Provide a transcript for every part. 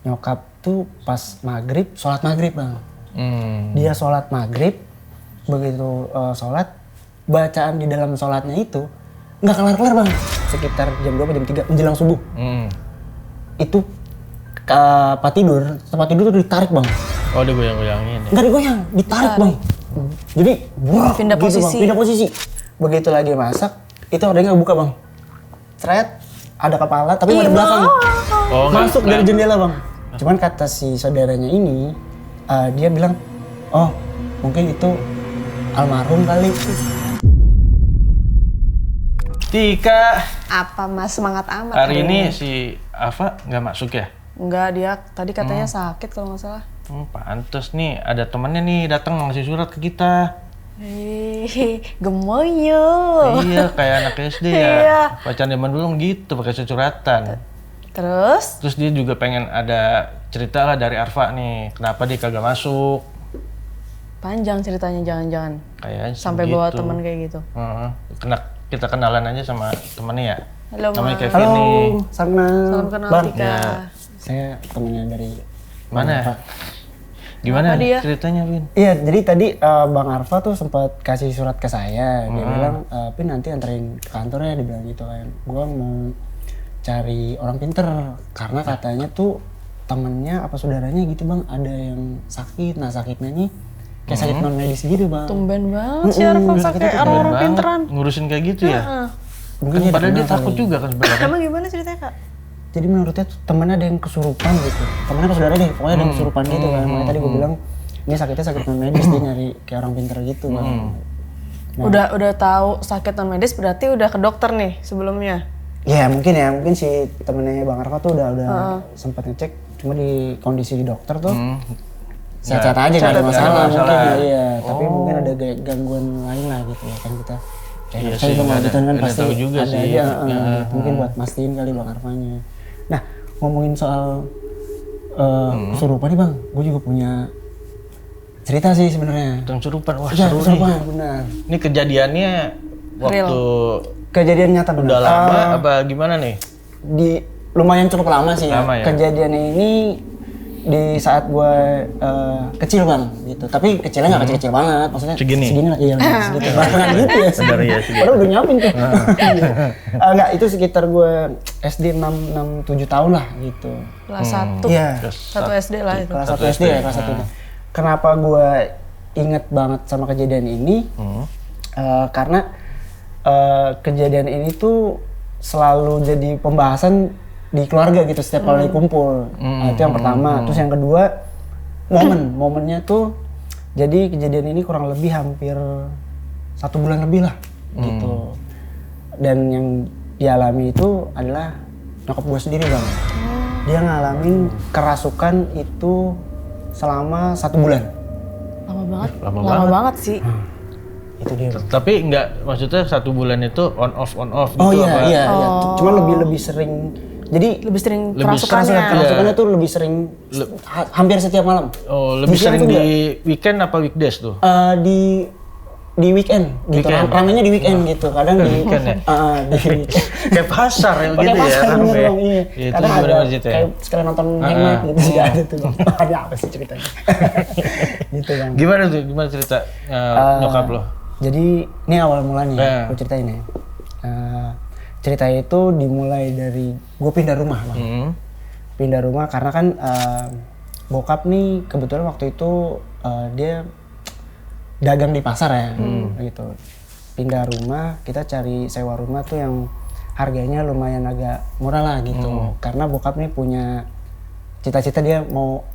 nyokap tuh pas maghrib, sholat maghrib bang. Dia sholat maghrib, begitu sholat, bacaan di dalam sholatnya itu nggak kelar-kelar bang. Sekitar jam 2 jam 3 menjelang subuh. Itu tempat tidur tuh ditarik bang. Oh digoyang-goyangin ya? Nggak digoyang, ditarik bang. Jadi pindah gitu, posisi. Bang, pindah posisi. Begitu lagi masak, itu ada yang buka bang. Ceret, ada kepala tapi nggak ada belakang. Oh, Masuk dari jendela bang. Cuman kata si saudaranya ini, dia bilang, oh mungkin itu almarhum kali. Tika, Apa mas semangat amat? hari ini si Ava nggak masuk ya? Enggak, dia tadi katanya sakit kalau nggak salah. Pantes nih, ada temennya nih datang ngasih surat ke kita. Gemoyo. Iya, kayak anak SD ya. Iya. Pacaran zaman dulu gitu, pakai suratan. Terus? Terus dia juga pengen ada cerita lah dari Arfa nih, kenapa dia kagak masuk. Panjang ceritanya, jangan-jangan Kayaknya sampai gitu. bawa teman kayak gitu. Kita kenalan aja sama temennya ya. Halo Namanya Mas. Kevin Halo, nih. Salam kenal Bang. Tika. Ya. Saya temennya dari Mana? Gimana Apa dia? ceritanya, Vin? Iya, jadi tadi Bang Arfa tuh sempat kasih surat ke saya. Dia bilang, Pin nanti anterin ke kantor ya, dia bilang gitu kan. Gua mau cari orang pinter, karena katanya tuh temennya apa saudaranya gitu bang, ada yang sakit. Nah sakitnya nih kayak sakit non medis gitu bang. Tumben banget sih Arfa pakai orang-orang pinteran. Ngurusin kayak gitu ya? Mungkin Kan dia padahal dia kenal takut kali. juga kan sebenarnya. Emang gimana ceritanya kak? Jadi menurutnya tuh temennya ada yang kesurupan gitu. Temennya apa saudara deh, pokoknya ada yang kesurupan gitu kan. Makanya tadi gue bilang, ini sakitnya sakit non medis, dia nyari kayak orang pinter gitu bang. Nah. Udah tahu sakit non medis berarti udah ke dokter nih sebelumnya. Ya mungkin si temennya Bang Arfa tuh udah sempat ngecek, cuma di kondisi di dokter tuh sehat-sehat aja nggak ada masalah mungkin ya, iya. Tapi mungkin ada gangguan lain lah gitu ya kan kita. Iya Saya sih, itu nggak kan ada pasti tahu juga ada sih. aja, mungkin buat mastiin kali Bang Arfanya. Nah ngomongin soal kesurupan nih Bang, gue juga punya cerita sih sebenarnya. Tentang kesurupan, wah Ya, seru nih. kesurupan benar. Ini kejadiannya waktu Kejadian nyata benar. udah lama apa gimana nih? Di lumayan cukup lama sih Lama ya? Kejadiannya ini di saat gue kecil bang gitu, tapi kecilnya nggak kecil-kecil banget, maksudnya Segini? lah, iya segitu barengan gitu ya. Benar ya, segitu. Padahal udah nyiapin tuh. Enggak, itu sekitar gue SD 6-7 tahun lah gitu. Kelas 1. Iya. 1 SD lah itu. Kelas 1 SD ya, kelas 1 itu. Kenapa gue inget banget sama kejadian ini? Karena kejadian ini tuh selalu jadi pembahasan di keluarga gitu setiap kali kumpul. Nah, itu yang pertama. Terus yang kedua, momennya tuh jadi kejadian ini kurang lebih hampir 1 bulan lebih lah gitu. Dan yang dialami itu adalah nyokap gue sendiri bang. Dia ngalamin kerasukan itu selama 1 bulan. Lama banget sih. Itu dia bang. Tapi enggak, maksudnya 1 bulan itu on off gitu Oh iya, apa? iya. Cuma lebih sering. Jadi Lebih sering Lebih kerasukannya. kerasukannya tuh lebih sering hampir setiap malam. Oh, lebih Di siang sering tuh di weekend apa weekdays tuh? Di weekend gitu. Weekend. Ramainya di weekend gitu. Kadang di Weekend ya? di Kayak pasar ya pakai gitu ya. pasar bener rame. bang, iya. Iya, itu Kadang gimana ada maksudnya? kayak sekalian nonton hangout gitu juga ada tuh bang. Ada apa sih ceritanya? Gitu bang. Gimana tuh? Gimana cerita nyokap lo? Jadi ini awal mulanya Ya. aku ceritain ya. Ceritanya itu dimulai dari gue pindah rumah bang. Pindah rumah karena kan bokap nih kebetulan waktu itu dia dagang di pasar ya gitu. Pindah rumah, kita cari sewa rumah tuh yang harganya lumayan agak murah lah gitu. Karena bokap nih punya cita-cita dia mau,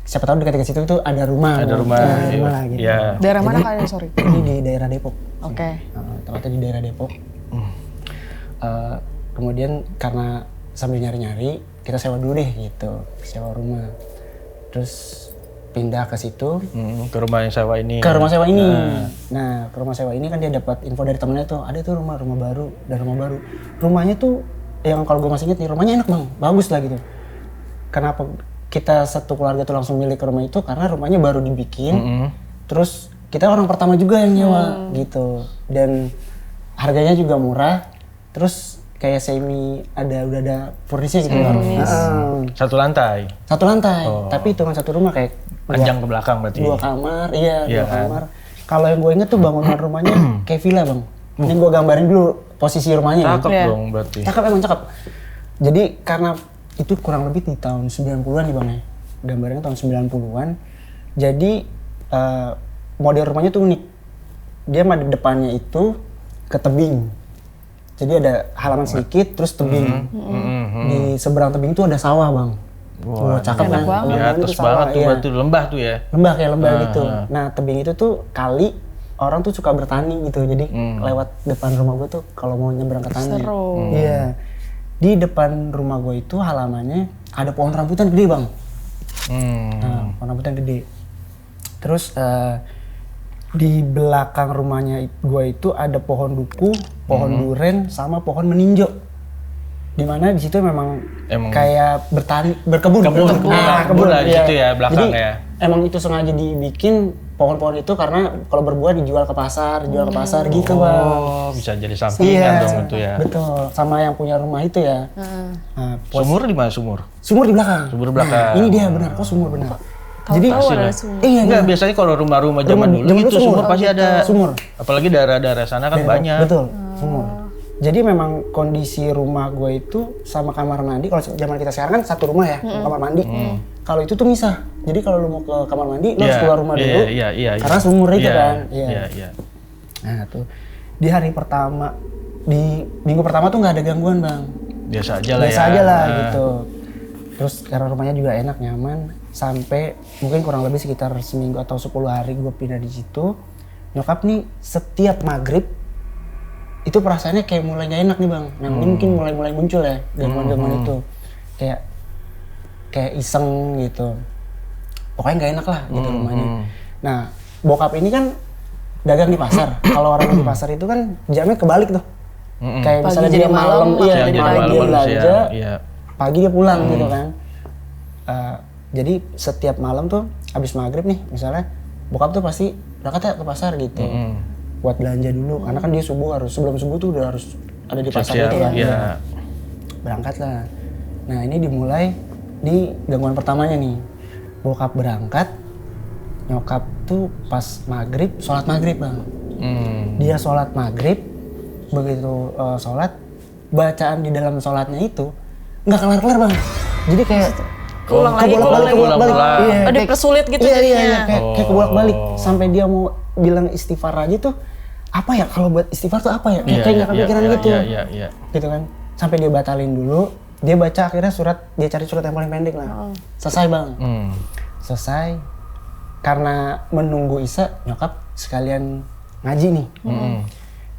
siapa tahu dekat-dekat situ tuh ada rumah. Ada rumah, iya. lah gitu. Iya. Daerah mana kalian, sorry? Ini di daerah Depok. Oke. Tempatnya di daerah Depok. Kemudian karena sambil nyari-nyari kita sewa dulu deh gitu, sewa rumah. Terus pindah ke situ, Ke rumah yang sewa ini. ke rumah sewa ini. Nah ke rumah sewa ini kan dia dapat info dari temennya tuh, ada tuh rumah baru, dan rumah baru. Rumahnya tuh yang kalau gue masih inget nih, rumahnya enak bang, bagus lah gitu. Kenapa kita satu keluarga tuh langsung milih ke rumah itu? Karena rumahnya baru dibikin, terus kita orang pertama juga yang nyewa gitu, dan harganya juga murah. Terus kayak udah ada furnisnya gitu bang. Satu lantai. Satu lantai, tapi hitungan satu rumah kayak Panjang ke belakang berarti. 2 kamar, iya 2 Iya kan? kamar. Kalau yang gue inget tuh bangunan rumahnya kayak villa bang. Ini gue gambarin dulu posisi rumahnya. Cakep Iya. dong berarti. Cakep emang cakep. Jadi karena itu kurang lebih di tahun 90-an nih bang ya. Gambarnya tahun 90-an. Jadi model rumahnya tuh unik. Dia di depannya itu ke tebing. Jadi ada halaman sedikit terus tebing. Di seberang tebing itu ada sawah bang. Wah, cakep enak kan? banget. Di Tebing atas itu sawah, banget tuh iya. berarti lembah tuh ya. Lembah kayak lembah gitu. Nah tebing itu tuh kali orang tuh suka bertani gitu. Jadi lewat depan rumah gue tuh kalau mau nyebrang ke tani. Seru. Iya. Di depan rumah gue itu halamannya ada pohon rambutan gede bang. Nah, pohon rambutan gede. Terus di belakang rumahnya gue itu ada pohon duku, pohon duren, sama pohon meninjo. Dimana di situ memang kayak berkebun. Kebun lah di iya. situ ya, belakang Jadi, ya. emang itu sengaja dibikin pohon-pohon itu karena kalau berbuah dijual ke pasar, gitu bang. Oh, bisa jadi sampingan dong itu ya. Betul. Sama yang punya rumah itu ya. Nah, Sumur di mana sumur? sumur di belakang. Sumur belakang. Nah, ini dia benar, kok sumur benar. Tahu ada sumur. Iya, Enggak, biasanya kalau rumah-rumah zaman dulu gitu sumur pasti ada. Sumur. Apalagi daerah-daerah sana kan banyak. Betul, sumur. Jadi memang kondisi rumah gue itu sama kamar mandi, kalau zaman kita sekarang kan satu rumah ya, kamar mandi. Kalau itu tuh misah. Jadi kalau lu mau ke kamar mandi, lu harus keluar rumah dulu. Iya. Karena sumur itu kan. Iya. Nah tuh, di hari pertama, di minggu pertama tuh nggak ada gangguan bang. Biasa aja lah ya. Biasa aja lah gitu. Terus karena rumahnya juga enak, nyaman. Sampai mungkin kurang lebih sekitar seminggu atau 10 hari gue pindah di situ. Nyokap nih setiap maghrib itu perasaannya kayak mulai gak enak nih bang. Nah ini mungkin mulai muncul ya gangguan-gangguan itu. Kayak iseng gitu. Pokoknya gak enak lah gitu rumahnya. Nah bokap ini kan dagang di pasar. Kalau orang di pasar itu kan jamnya kebalik tuh. Kayak Pagi misalnya jadi dia malam, malam, iya jadi dia pagi. pagi belanja, Iya. pagi dia pulang gitu kan. Jadi setiap malam tuh habis maghrib nih misalnya bokap tuh pasti berangkat ya ke pasar gitu. Buat belanja dulu karena kan dia sebelum subuh tuh udah harus ada di pasar Siap-siap, itu kan. iya. Berangkat lah. Nah ini dimulai di gangguan pertamanya nih. Bokap berangkat, nyokap tuh pas maghrib, sholat maghrib bang. Dia sholat maghrib, begitu sholat, bacaan di dalam sholatnya itu nggak kelar-kelar bang. Jadi kayak Ulang lagi. Iya, Oh, dipersulit gitu jadinya. kayak kebolak-balik sampai dia mau bilang istighfar aja tuh apa ya kalau buat istighfar tuh apa ya kayak nggak kepikiran gitu. Iya. Gitu kan sampai dia batalin dulu, dia baca akhirnya dia cari surat yang paling pendek lah. Selesai bang. Selesai karena menunggu Isya nyokap sekalian ngaji nih.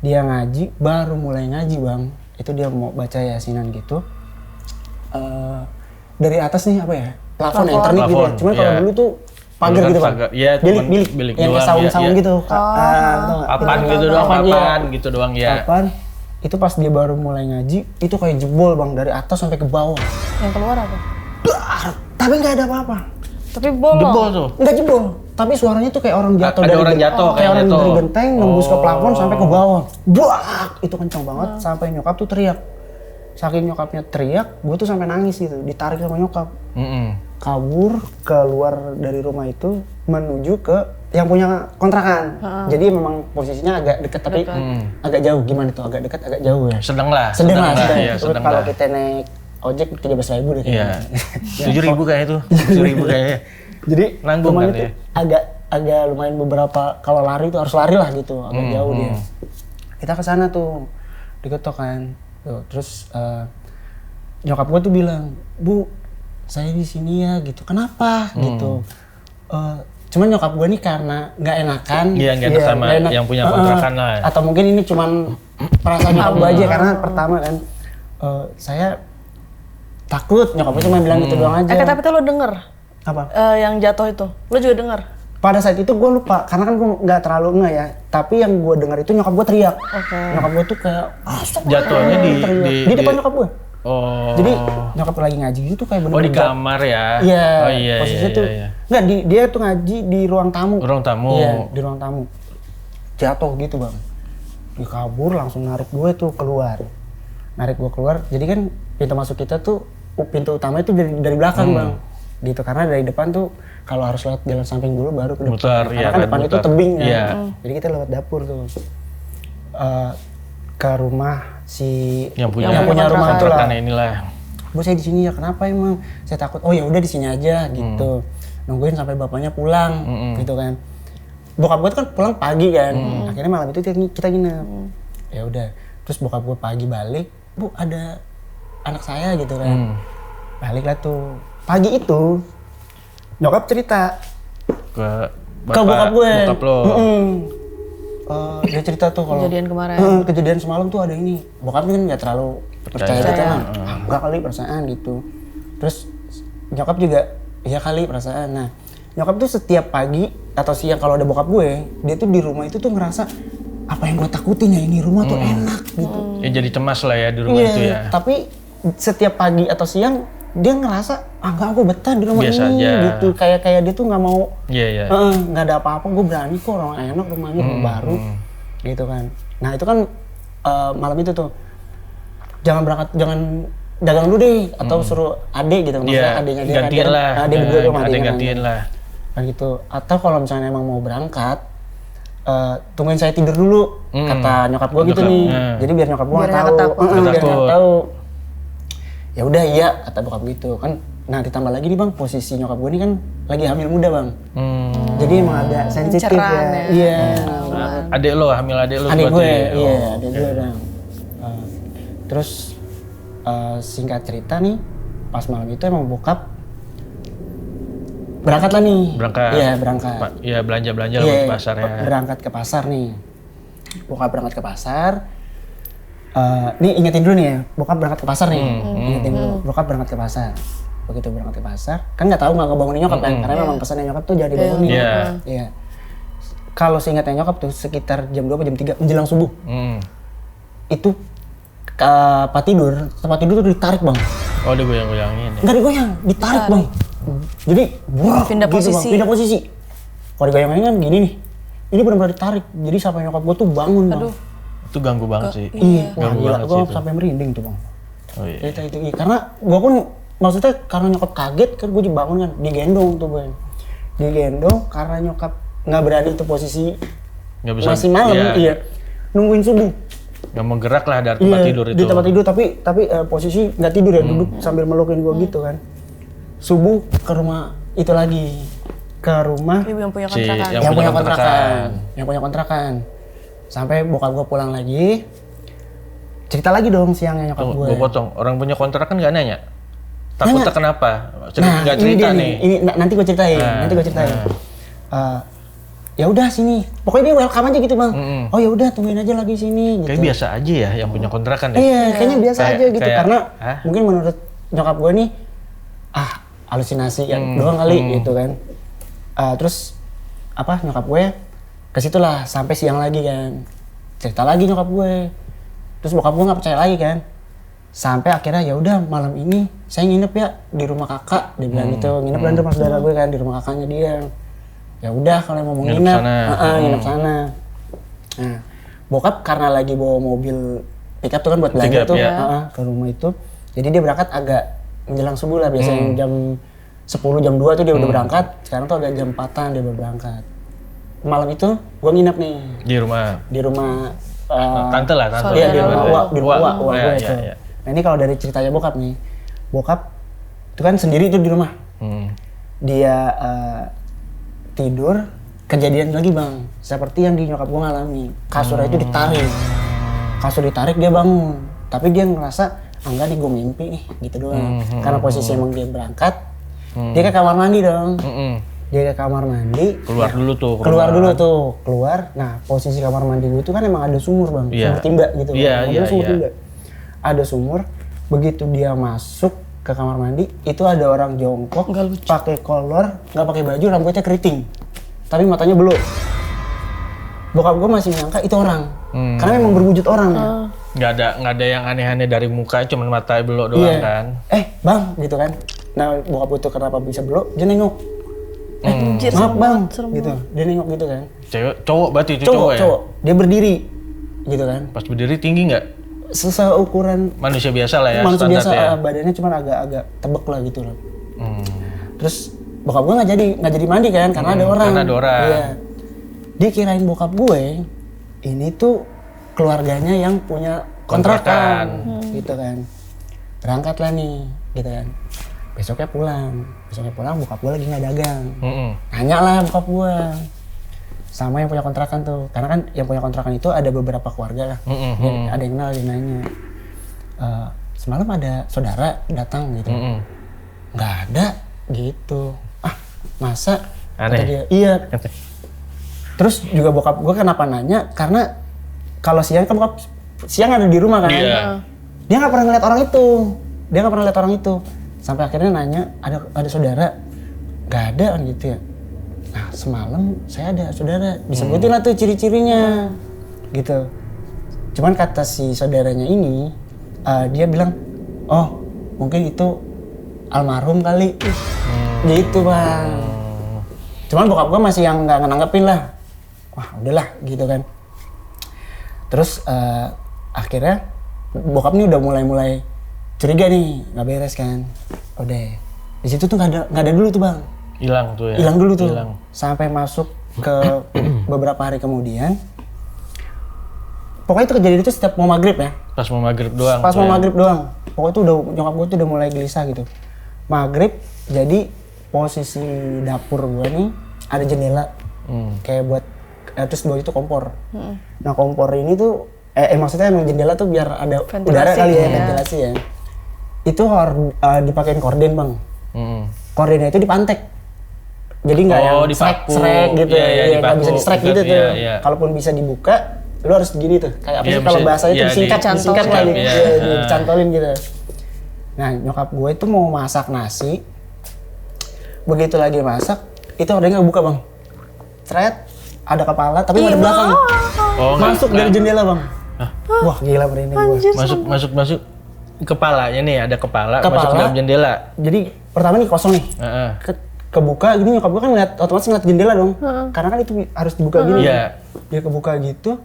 Dia ngaji baru mulai ngaji bang, itu dia mau baca yasinan gitu. Dari atas nih apa ya plafon yang ternik gitu ya. Cuman kalau dulu tuh pagar gitu bang. Iya, bilik yang doang, saung-saung iya. gitu. Papan gitu doang, papan gitu doang ya. Papan itu pas dia baru mulai ngaji itu kayak jebol bang dari atas sampai ke bawah. Yang keluar apa? Tapi nggak ada apa-apa. Tapi bolong. Jebol tuh. Nggak jebol. Tapi suaranya tuh kayak orang jatuh Ada orang jatuh, kayak orang jatuh. dari genteng nembus ke plafon sampai ke bawah. Buak! Itu kencang banget sampai nyokap tuh teriak. Saking nyokapnya teriak, gue tuh sampai nangis gitu, ditarik sama nyokap. Kabur keluar dari rumah itu menuju ke yang punya kontrakan. Jadi memang posisinya agak dekat tapi agak jauh. Gimana tuh? Agak dekat, agak jauh ya. Sedang lah. Iya, Iya, sedang kalau lah. kita naik ojek 13.000 deh Iya. kayaknya. 7.000 kayaknya tuh. 7.000 kayaknya. Jadi Nanggung rumahnya kan tuh ya? agak lumayan beberapa kalau lari tuh harus lari lah gitu, agak jauh dia. Kita ke sana tuh diketok kan. Tuh, terus nyokap gue tuh bilang, "Bu, saya di sini ya," gitu. "Kenapa?" gitu. Cuman nyokap gue nih karena nggak enakan. Iya, nggak enak sama nggak enak. yang punya kontrakan lah. Atau mungkin ini cuman perasaan nyokap gue aja karena pertama kan saya takut, nyokap gue cuma bilang gitu doang aja. Tapi tuh lo denger Apa? yang jatuh itu, lo juga denger. Pada saat itu gue lupa, karena kan gue nggak terlalu nge ya. Tapi yang gue dengar itu nyokap gue teriak. Nyokap gue tuh kayak, Jatuhnya di depan nyokap gue. Oh. Jadi nyokap lagi ngaji gitu kayak bener-bener. Oh, di kamar ya? Iya. Oh iya, posisinya iya, tuh. iya. Nggak, dia tuh ngaji di ruang tamu. Ruang tamu. Iya, di ruang tamu. Jatuh gitu bang. Dia kabur langsung narik gue tuh keluar. narik gue keluar. Jadi kan pintu masuk kita tuh pintu utama itu dari belakang bang, gitu. Karena dari depan tuh kalau harus lewat jalan samping dulu baru ke depan. Muter, Karena iya kan kan, depan itu muter. tebing kan. Iya. Jadi kita lewat dapur tuh ke rumah si Yang punya rumah itu lah. kontrakan inilah. Bu saya di sini ya, kenapa emang? Saya takut. Oh ya udah di sini aja gitu. Nungguin sampai bapaknya pulang gitu kan. Bokap gue kan pulang pagi kan. Akhirnya malam itu kita nginep. Ya udah. Terus bokap gue pagi balik, "Bu, ada anak saya," gitu kan. Baliklah tuh. Pagi itu nyokap cerita Ke ke bokap gue. Bokap lo. Dia cerita tuh kalau Kejadian kemarin. kejadian semalam tuh ada ini. Bokap kan nggak terlalu percaya gitu kan. Enggak kali perasaan gitu. Terus nyokap juga iya kali perasaan. Nah, nyokap tuh setiap pagi atau siang kalau ada bokap gue, dia tuh di rumah itu tuh ngerasa apa yang gue takutin ya, ini rumah tuh enak gitu. Ya jadi cemas lah ya di rumah Iya, itu ya. tapi setiap pagi atau siang dia ngerasa enggak, gue betah di rumah Biasa ini aja. gitu. Kayak dia tuh nggak mau Iya, iya. nggak ada apa-apa, gue berani kok, orang enak rumahnya baru gitu kan. Nah itu kan malam itu tuh jangan dagang dulu deh atau suruh adek gitu, maksudnya Iya, adeknya dia gantian lah. adek berdua dong, Ada adeknya gantian lah. kan gitu. Atau kalau misalnya emang mau berangkat tungguin saya tidur dulu, kata nyokap gue gitu nih. Jadi biar nyokap gue Biar nggak nggak tahu, takut. biar nggak Takut. tahu. Ya udah iya, kata bokap gitu kan. Nah ditambah lagi nih bang, posisi nyokap gue ini kan lagi hamil muda bang. Jadi emang ada sensitif Pencerahan ya. ya. Iya. Adek lo, hamil adek lo. Adik berarti. gue, Oh. iya adik gue bang. Terus singkat cerita nih, pas malam itu emang bokap berangkat lah nih. Berangkat. Iya berangkat. Iya belanja-belanja lah Iya, ke pasar ya. berangkat ke pasar nih. Bokap berangkat ke pasar. Nih ingetin dulu nih ya, bokap berangkat ke pasar nih. Ingetin dulu, bokap berangkat ke pasar. Begitu berangkat ke pasar, kan nggak tahu nggak ngebangunin nyokap kan, karena memang pesannya nyokap tuh jangan dibangunin. Iya. Iya. Kalau seingatnya nyokap tuh sekitar jam 2 atau jam 3 menjelang subuh. Itu tempat tidur tuh ditarik bang. Oh udah goyang-goyangin ya. Nggak digoyang, ditarik bang. Jadi wah, Pindah gitu, posisi. Bang. Pindah posisi. Kalau digoyangin kan gini nih. Ini benar-benar ditarik. Jadi sampai nyokap gue tuh bangun bang. Aduh. Itu ganggu banget sih. Iya, wah Ganggu gila, banget gue sih itu. sampai merinding tuh bang. Oh iya. Cerita itu, iya. Karena gue pun maksudnya karena nyokap kaget kan gue dibangun kan, digendong tuh bang. Digendong karena nyokap nggak berani tuh posisi Nggak bisa. masih malam, iya. Nungguin subuh. Nggak mau gerak lah dari tempat tidur itu. Di tempat tidur tapi posisi nggak tidur ya, duduk sambil melukin gue gitu kan. Subuh ke rumah itu lagi, ke rumah Ibu yang punya Si kontrakan. yang yang punya punya kontrakan, kontrakan. yang punya kontrakan. Sampai bokap gue pulang lagi, cerita lagi dong siangnya nyokap gue. Gue potong. Orang punya kontrakan nggak nanya? Takutnya kenapa? Nggak ini cerita dia nih. Ini nanti gue ceritain, nanti gue ceritain. Ya udah sini, pokoknya dia welcome aja gitu bang. Oh ya udah tungguin aja lagi sini. Gitu. Kayak biasa aja ya yang punya kontrakan ya. Iya, kayaknya biasa Kayak- aja gitu kayak, karena hah? mungkin menurut nyokap gue nih, halusinasi kan doang kali gitu kan. Terus apa nyokap gue ke situ lah sampai siang lagi kan, cerita lagi nyokap gue. Terus bokap gue nggak percaya lagi kan, sampai akhirnya ya udah malam ini saya nginep ya di rumah kakak, dia bilang gitu, nginep lah di rumah saudara gue kan, di rumah kakaknya dia. Ya udah kalau mau Nginep nginep, sana. nginep sana. Nah, bokap karena lagi bawa mobil pickup tuh kan buat belanja Pickup, tuh ya. ke rumah itu. Jadi dia berangkat agak menjelang subuh lah, biasanya jam 10 jam 2 tuh dia udah berangkat. Sekarang tuh agak jam 4-an dia baru berangkat. Malam itu gua nginep nih Di rumah. di rumah Tante lah, tante. iya, di rumah Saudara. uak, di rumah uak Iya, gue iya, itu. iya. Nah ini kalau dari ceritanya bokap nih, bokap itu kan sendiri tuh di rumah. Dia tidur, kejadian lagi bang, seperti yang di nyokap gue ngalami. Kasurnya itu ditarik, kasur ditarik dia bangun, tapi dia ngerasa enggak nih gue mimpi nih gitu doang. Karena posisi emang dia berangkat, dia ke kamar mandi dong. Dia ke kamar mandi, Keluar dulu tuh. keluar dulu tuh, keluar. Nah posisi kamar mandi gue tuh kan emang ada sumur bang, Iya. sumur timba gitu. Iya, Mobilnya iya, sumur iya. timba. Ada sumur, begitu dia masuk ke kamar mandi, itu ada orang jongkok, pakai kolor, nggak pakai baju, rambutnya keriting, tapi matanya belok. Bokap gue masih menyangka itu orang, karena memang berwujud orang. Ya. Nggak ada yang aneh-aneh dari muka, cuma mata belok doang Iya. kan. Bang, gitu kan. Nah bokap gue tuh kenapa bisa belok, dia nengok. Anjir, Maaf serem bang, banget, serem gitu. Dia nengok gitu kan. Cowok berarti itu cowok ya? Cowok. Dia berdiri, gitu kan. Pas berdiri tinggi nggak? seukuran Manusia biasa lah ya, manusia standar biasa, ya. badannya cuma agak tebek lah gitu loh. Hmm. Terus bokap gue nggak jadi mandi kan karena ada orang. karena ada orang. Iya. Dikirain bokap gue ini tuh keluarganya yang punya kontrakan. Gitu kan. Berangkat lah nih, gitu kan. Besoknya pulang bokap gue lagi nggak dagang. Nanya lah bokap gue sama yang punya kontrakan tuh, karena kan yang punya kontrakan itu ada beberapa keluarga lah. Ada yang kenal, ada yang nanya. Semalam ada saudara datang gitu. Nggak ada gitu. Ah, masa? Kata Aneh. dia, iya. Terus juga bokap gue kenapa nanya, karena kalau siang kan bokap siang ada di rumah kan. Iya. Dia nggak pernah ngeliat orang itu. Sampai akhirnya nanya, ada saudara? Nggak ada kan gitu ya. Nah semalam saya ada saudara, disebutin lah tuh ciri-cirinya gitu. Cuman kata si saudaranya ini, dia bilang, oh mungkin itu almarhum kali. Gitu bang. Cuman bokap gue masih yang nggak nanggepin lah. Wah udahlah gitu kan. Terus akhirnya bokap nih udah mulai curiga nih, nggak beres kan. Udah di situ tuh nggak ada dulu tuh bang. Hilang tuh ya. Hilang dulu tuh. Sampai masuk ke beberapa hari kemudian. Pokoknya itu kejadian itu setiap mau maghrib ya. Pas mau maghrib doang. Pas mau maghrib doang. Pokoknya itu nyokap gue tuh udah mulai gelisah gitu. Maghrib, jadi posisi dapur gue nih ada jendela. Kayak buat, terus bawah itu kompor. Nah kompor ini tuh, maksudnya emang jendela tuh biar ada ventilasi, udara kali ya, ya. ventilasi ya. Itu dipakein korden bang. Kordennya itu dipantek. Jadi nggak yang srek gitu ya, nggak bisa di-srek gitu tuh. Iya. Kalaupun bisa dibuka, lu harus gini tuh. Kayak apa sih kalau bahasanya tuh disingkat lah, dicantolin gitu. Nah nyokap gue itu mau masak nasi, begitu lagi masak, itu orangnya buka bang. Ceret, ada kepala tapi ada belakang. Masuk dari jendela bang. Wah gila merinding gue. Masuk. Kepalanya nih, ada kepala masuk ke dalam jendela. Jadi pertama nih kosong nih. Kebuka gini nyokap gue kan otomatis ngeliat jendela dong. Karena kan itu harus dibuka gini. Iya. Dia kebuka gitu.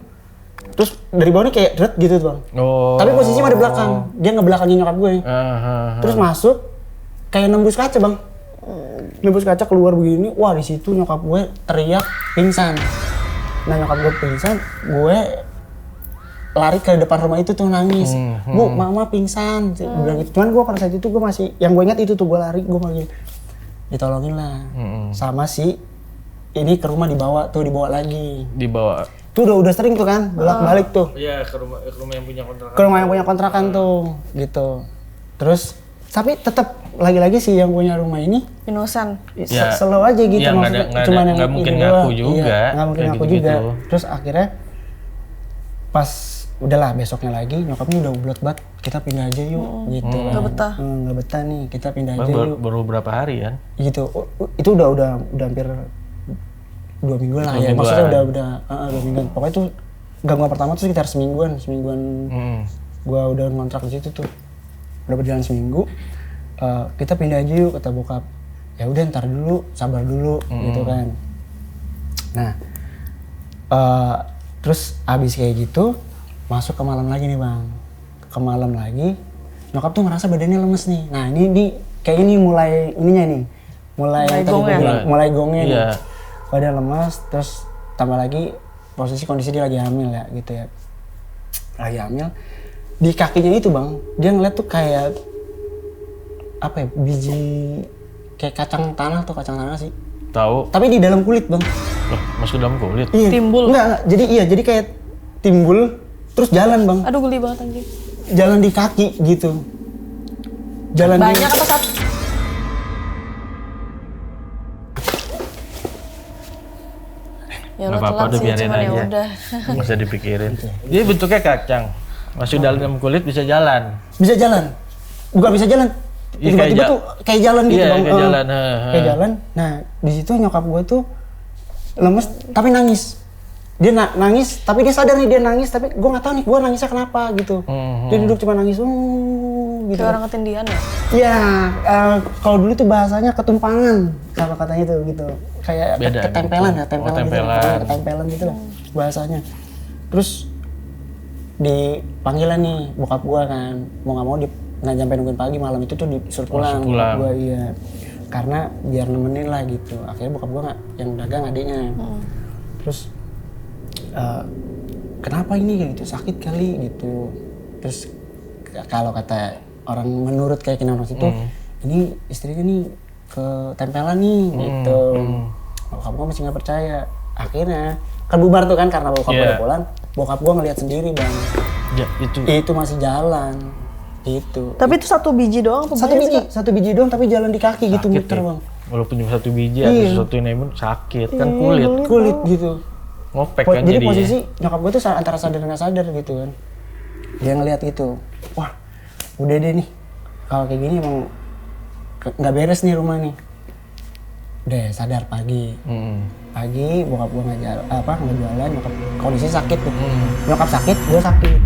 Terus dari bawah nih kayak dret gitu tuh bang. Oh. Tapi posisinya ada belakang. Dia ngebelakangin nyokap gue. Terus masuk kayak nembus kaca bang. Nembus kaca keluar begini. Wah di situ nyokap gue teriak pingsan. Nah nyokap gue pingsan, gue lari ke depan rumah itu tuh nangis. Bu, mama pingsan. Bilang gitu. Cuman gue pada saat itu gue masih, yang gue ingat itu tuh gue lari, gue lagi ditolongin lah. Sama si ini ke rumah dibawa lagi. Dibawa. Tuh udah sering tuh kan, bolak-balik tuh. Iya, ke rumah yang punya kontrakan. Ke rumah yang punya kontrakan tuh, gitu. Terus tapi tetap lagi-lagi sih yang punya rumah ini Inosan. Ya. slow aja gitu Ya, maksudnya. Cuman nggak mungkin ngaku juga. Iya, nggak mungkin kayak ngaku gitu-gitu. juga. Terus akhirnya pas udahlah besoknya lagi nyokapnya udah ublot banget, kita pindah aja yuk gitu. Nggak betah. Nggak betah nih, kita pindah aja yuk. Baru berapa hari kan? Gitu. Itu udah hampir 2 minggu lah ya. Maksudnya udah 2 mingguan. Pokoknya itu gangguan pertama tuh sekitar semingguan. Gua udah ngontrak di situ tuh. Udah berjalan seminggu. Kita pindah aja yuk kata bokap. Ya udah ntar dulu, sabar dulu gitu kan. Nah, terus abis kayak gitu masuk ke malam lagi nih bang. Ke malam lagi, nyokap tuh ngerasa badannya lemes nih. Nah ini kayak ini mulai ininya nih. Mulai gongnya nih. Badan lemas, terus tambah lagi posisi kondisi dia lagi hamil ya gitu ya. Lagi hamil. Di kakinya itu bang, dia ngeliat tuh kayak apa ya, biji kayak kacang tanah sih. Tahu. Tapi di dalam kulit bang. Loh, masuk dalam kulit? Iya. Timbul. Enggak. Jadi kayak timbul terus jalan bang. Aduh geli banget anjing. Jalan di kaki gitu. Jalan Banyak apa satu? Ya Nggak lo apa-apa, telat udah sih, biarin cuman ya aja. udah. Nggak usah dipikirin. Dia bentuknya kacang. Masuk dalam kulit bisa jalan. Bisa jalan. Bukan bisa jalan. Iya, Tiba-tiba tuh kayak jalan gitu iya, bang. kayak jalan. Kayak jalan. Nah di situ nyokap gue tuh lemes tapi nangis. Dia nangis tapi dia sadar nih dia nangis tapi gue nggak tahu nih gue nangisnya kenapa gitu. Dia duduk cuma nangis gitu. Kayak orang ketindihan ya? Iya, kalau dulu tuh bahasanya ketumpangan kalau katanya tuh gitu. Kayak ketempelan gitu. ya, tempelan gitu. Ketempelan gitu lah bahasanya. Terus dipanggilan nih bokap gua kan, mau nggak mau nggak nyampe nungguin pagi, malam itu tuh disuruh pulang bokap gua, iya, karena biar nemenin lah gitu. Akhirnya bokap gua nggak, yang dagang adiknya. Terus kenapa ini kayak gitu, sakit kali gitu. Terus kalau kata orang, menurut keyakinan orang situ, ini istrinya nih ketempelan nih gitu. Bokap gua masih nggak percaya. Akhirnya kan bubar tuh kan, karena bokap gua udah pulang. Bokap gua ngeliat sendiri bang, Ya, itu masih jalan gitu. Tapi itu satu biji doang apa Satu biji doang, tapi jalan di kaki gitu, sakit muter ya. bang. Walaupun cuma 1 biji ada sesuatu yang imun sakit kan, Kulit gitu. ngopek kan Jadi jadinya. posisi nyokap gue tuh antara sadar nggak sadar gitu kan. Dia ngeliat gitu, wah udah deh nih, kalau kayak gini emang nggak beres nih rumah nih. Udah sadar pagi. Pagi bokap gue nggak jualan, nyokap kondisi sakit tuh. Nyokap sakit, gue sakit.